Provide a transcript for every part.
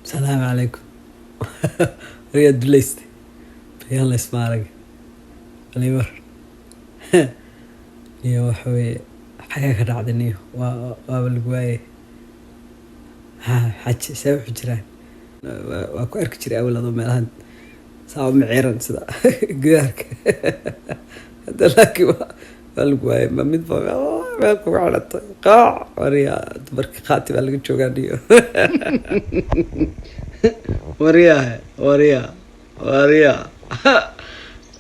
السلام عليكم. رياض بليستي يلا اسمع اليمر. نيو وحوي حاجة كدعد نيو وابلقواي حاج سبب حجران واكو ارك جري اول هذا مالهن صعب معيرن سدا قدارك هذا لكن بالقواي ما مدفع بالكو على قاع وريا برك خاتم اللي جوغان نيو وريا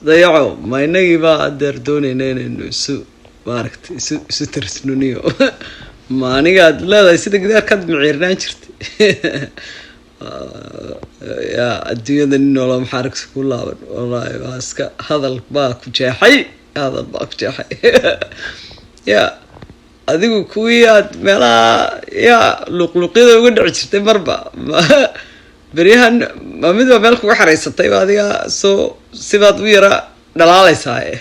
ضيعوا ما ينقي بقى دردوني نين إنه يسوق باركت يسوق ترسنونيو ما أنا قاعد لا يصير كذا كد معيرنا شرتي يا الدنيا ذي إنه والله محرك كلها والله بس هذا الباك جاحي هذا الباك جاحي يا أديكوا كويات ملا يا لقلقية وقدر شرتي مربع بريهن ما مدوا بالك وحريص طيب هذه سو سبات ويرا دلالة ساي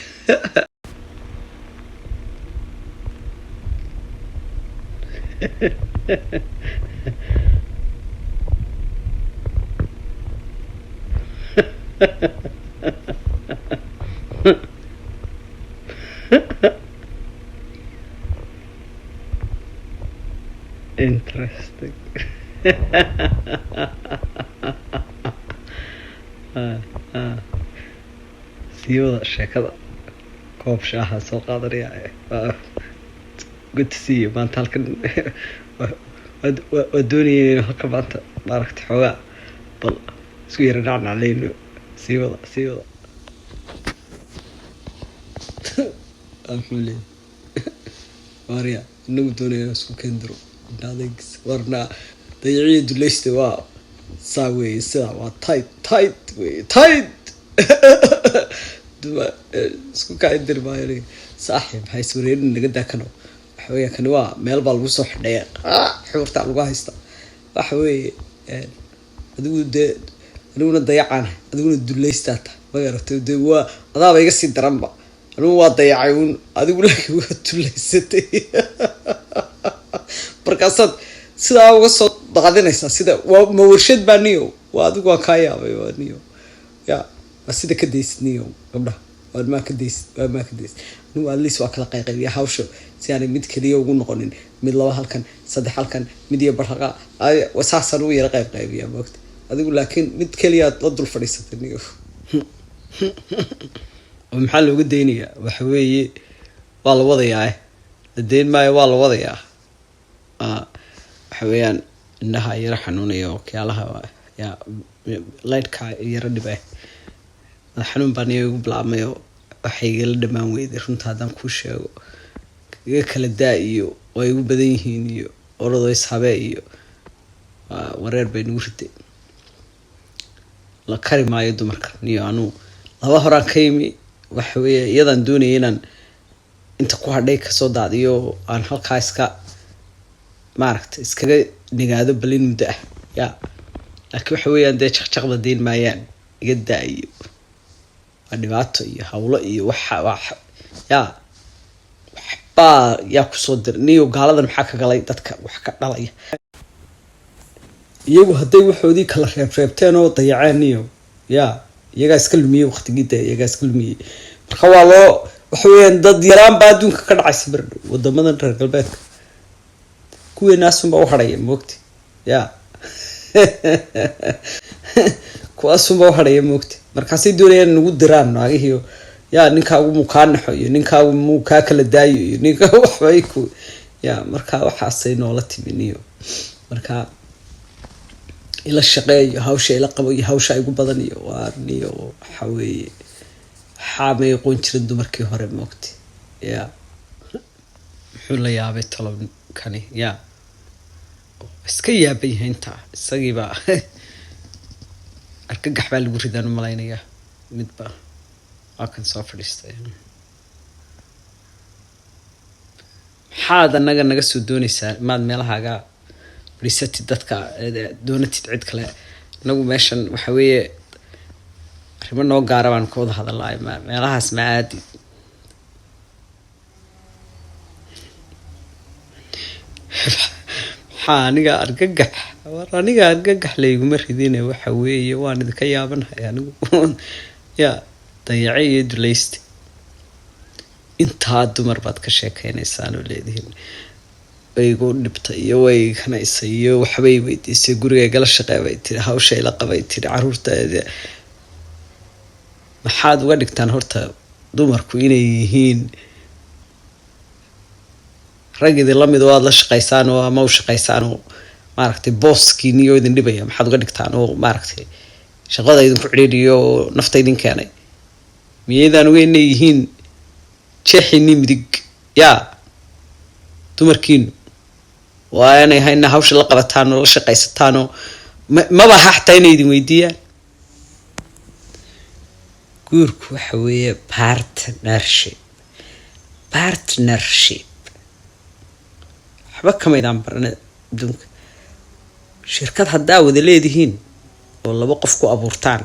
interesting. سيوضا الشيكة كوب شاها سوق قادرية good to see you ما انت هلكن ودوني هلكن ما انت باركت حواء بل سوير نعنا علينا سيوضا الحمد واريا انو دوني اسكو كندرو دادكس ورنا ضيعيد الاستواء ساوي سوا تايت دوا اسكو كايدر بايري صاحب هاي سوريين نقدا كانوا waxweeye kan waa meel baa lagu soo xidhay xuurta lagu haysta waxweeye adiguna dayacaan adiguna duleystaa ma garatay waa adaaba iga sii daranba anigu waa dayacay adigu laakiin waa duleysatay markaasaad sidaa uga soo daadinaysaa sida ma warshad baa niyo waa adigu waa kaa yaabay waa niyo ya waa sida ka daysniyo gabdhaha waa ma ka days anigu adliis waa kala qayqaybiya hawsho si aanay mid kaliya ugu noqonin mid laba halkan saddex halkan mid iyo barhaqa ay wasaasan u yara qaybiya waqti adigu laakiin mid kaliya la dul fadhiisatay niyo oo maxaa looga deynayaa waxa weeye waa la wadayaa deyn maayo waa la wadayaa waxa weeyaan indhaha yara xanuunaya oo kiyaalaha ya lightka yara dhibay xanuun baan iyagu bilaabmayo waxay igala dhamaan weyday runta haddaan kuu sheego iga kala daa iyo way ugu badan yihiin iyo orado ishabe iyo wareer bay nagu riday la kari maayo dumarka niyo anuu laba horaan ka yimi waxa weeye iyadaan doonaya inaan inta ku hadhay kasoo daadiyo aan halkaa maaragtay iskaga nigaado balin muddo ah ya laakiin waxa weeyaan dee jaqjaqda deyn maayaan iga daa iyo waa dhibaato iyo hawlo iyo waxa ya waxbaa yaa kusoo dir niyo gaaladan maxaa ka galay dadka wax ka dhalaya iyagu hadday waxoodii kala reebteen oo dayaceen niyo ya iyagaa iska lumiyey waqtigiida iyagaa iska lumiyey marka waa loo waxa weeyaan dad yaraan baa adduunka ka dhacaysa bardhow wadamadan reer galbeedka kuweenaasunbaa u hadhaya moogti ya kuwaasunbaa u hadhaya moogti markaasay doonayaan nagu diraan naagihiyo yaa ninkaagu muu kaa naxo iyo ninkaagu muu kaa kala daayo iyo ninka waxbay ku ya markaa waxaasay noola timiniyo markaa ila shaqeeyo hawsha ila qabo iyo hawsha igu badan iyo waa niyo waxa weeye xaamay qoon jirin dumarkii hore moogti ya muxuu la yaabay talonkani ya iska yaabay haynta isagiiba argagax baa lagu ridaan u malaynayaa midba waa kan soo fadhiistay maxaad anaga naga soo doonaysaa maad meelahaaga fadhiisatid dadka doonatid cid kale inagu meeshan waxa weeye arrimo noo gaara baan ka wada hadalay meelahaas ma aadi aniga argagax layguma ridine waxa weeye waan idinka yaabanahay anigu ya dayace iyo dulayste intaa dumar baad ka sheekeynaysaan oo leedihiin waygu dhibta iyo way kanaysa iyo waxbay weydiisay guriga la shaqeey bay tiri hawshay la qabay tiri caruurteeda maxaad uga dhigtaan horta dumarku inay yihiin ragida lamid oo aad la shaqeysaan oo ama u shaqeysaan oo maaragtay booskii niyo idin dhibaya maxaad uga dhigtaan oo maaragtay shaqada idin ku xiriiriyo nafta idin keenay miyeedaan uga inay yihiin jeexini midig ya dumarkiinu waa inay hayna hawsha la qabataan oo la shaqeysataan oo maba xataa inay idin weydiiyaan guurku waxa weeye partnership waxba kamaydaan barana adduunka shirkad haddaa wada leedihiin oo laba qof ku abuurtaan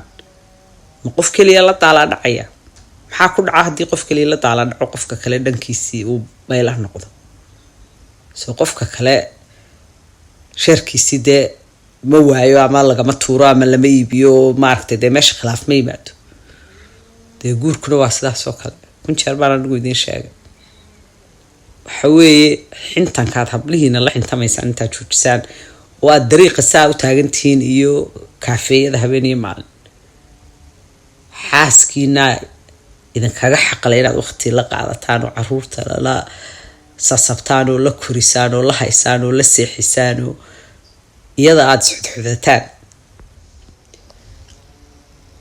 ma qof keliya la daalaa dhacaya maxaa ku dhaca haddii qof keliya la daalaa dhaco qofka kale dhankiisii uu maylah noqdo soo qofka kale sheerkiisii dee ma waayo ama lagama tuuro ama lama iibiyo maaragtay dee meesha khilaaf ma yimaado dee guurkuna waa sidaas oo kale kun jeer baan anigu idiin sheegay waxa weeye xintankaad hablihiina la xintamaysaan intaad joojisaan oo aad dariiqa saa u taagantihiin iyo kaafeeyada habeen iyo maalin xaaskiina idinkaga xaqlay inaad waqti la qaadataan oo caruurta la sasabtaan oo la korisaan oo la haysaan oo la seexisaan oo iyada aad isxudxudataan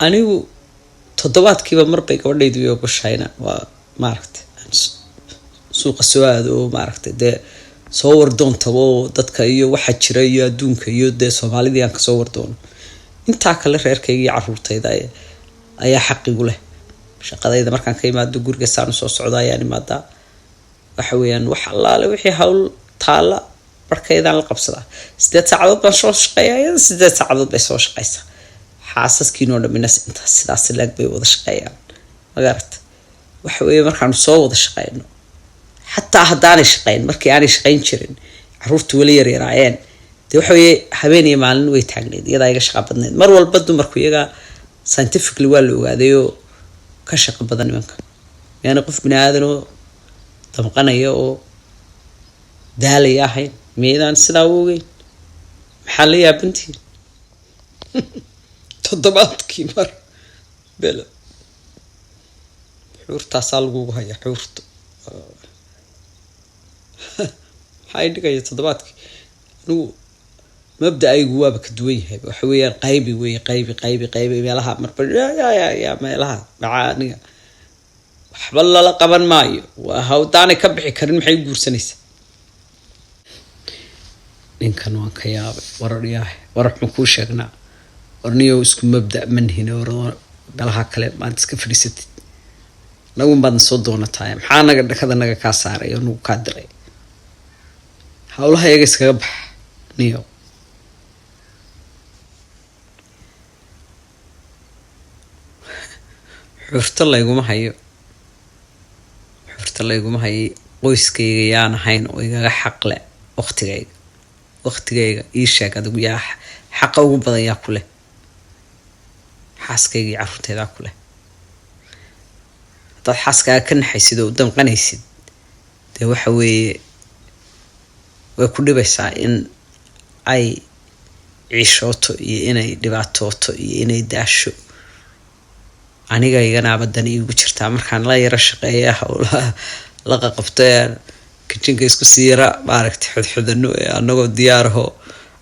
anigu toddobaadkiiba marbay gabadhaydu iyo gushayna waa maaragtay suuqa soo aado oo maaragtay dee soo wardoontago dadka iyo waxa jira iyo adduunka iyo dee soomaalidii aan kasoo wardoono intaa kale reerkayga iyo caruurtayda ayaa xaqigu leh shaqadayda markaan ka imaado guriga saan usoo socdo ayaan imaadaa waxa weeyaan wax allaale wixii hawl taala markaydaan la qabsadaa 8 saacadood baan soo shaqeeyaa 8 saacadood bay soo shaqeysaa xaasaskiinoo dhamina intaas sidaas laag bay wada shaqeeyaan magarata waxa weeye markaan soo wada shaqeyno xataa haddaanay shaqeyn markii aanay shaqeyn jirin caruurtu wali yaryaraayeen dee waxa weeye habeen iyo maalin way taagneed iyadaa iga shaqa badneed mar walba dumarku iyaga scientifically waa la ogaadayoo ka shaqa badan nimanka yaani qof bini aadan oo damqanaya oo daalaya ahayn miydaan sidaa u ogeyn maxaa la yaabantiin toddobaadkii mar bela xuurtaasaa lagugu haya xuurta maxaa dhigaya toddobaadkii anigu mabda-aygu waaba ka duwan yahay waxa weeyaan qaybi weeye qaybi meelaha marba ya meelaha dhacaa aniga waxba lala qaban maayo waa hawdaanay ka bixi karin maxay guursanaysaa ninkan waan ka yaabay wararyahay warar xun kuu sheegnaa warniyo isku mabda manhine meelaha kale maanta iska fadhiisatid nagu baadna soo doonataay maxaa naga dhakada naga kaa saaray oo nagu kaa diray hawlaha iyaga iskaga bax niyo xurta layguma hayo qoyskayga yaan ahayn oo igaga xaqle waqtigayga ii sheeg adigu yaa xaqa ugu badan yaa ku leh xaaskayga iyo caruurteedaa ku leh haddaad xaaskaaga ka naxaysid oo u damqanaysid dee waxa weeye way ku dhibaysaa in ay ciishooto iyo inay dhibaatooto iyo inay daasho aniga iganaaba dan iigu jirtaa markaan la yaro shaqeeya howlaha la qaqabto kitchenka isku siira maaragtay xudxudano anagoo diyaaraho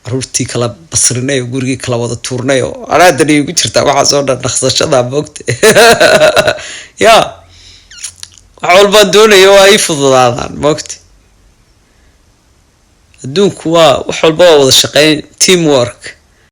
caruurtii kala basrinay oo gurigii kala wada tuurnay oo anaa dan iigu jirtaa waxaasoo dhan dhaqsashada moogta ya wax walbaan doonayo waa ii fududaadaan moogta adduunku waa wax walba waa wada shaqeyn teamwork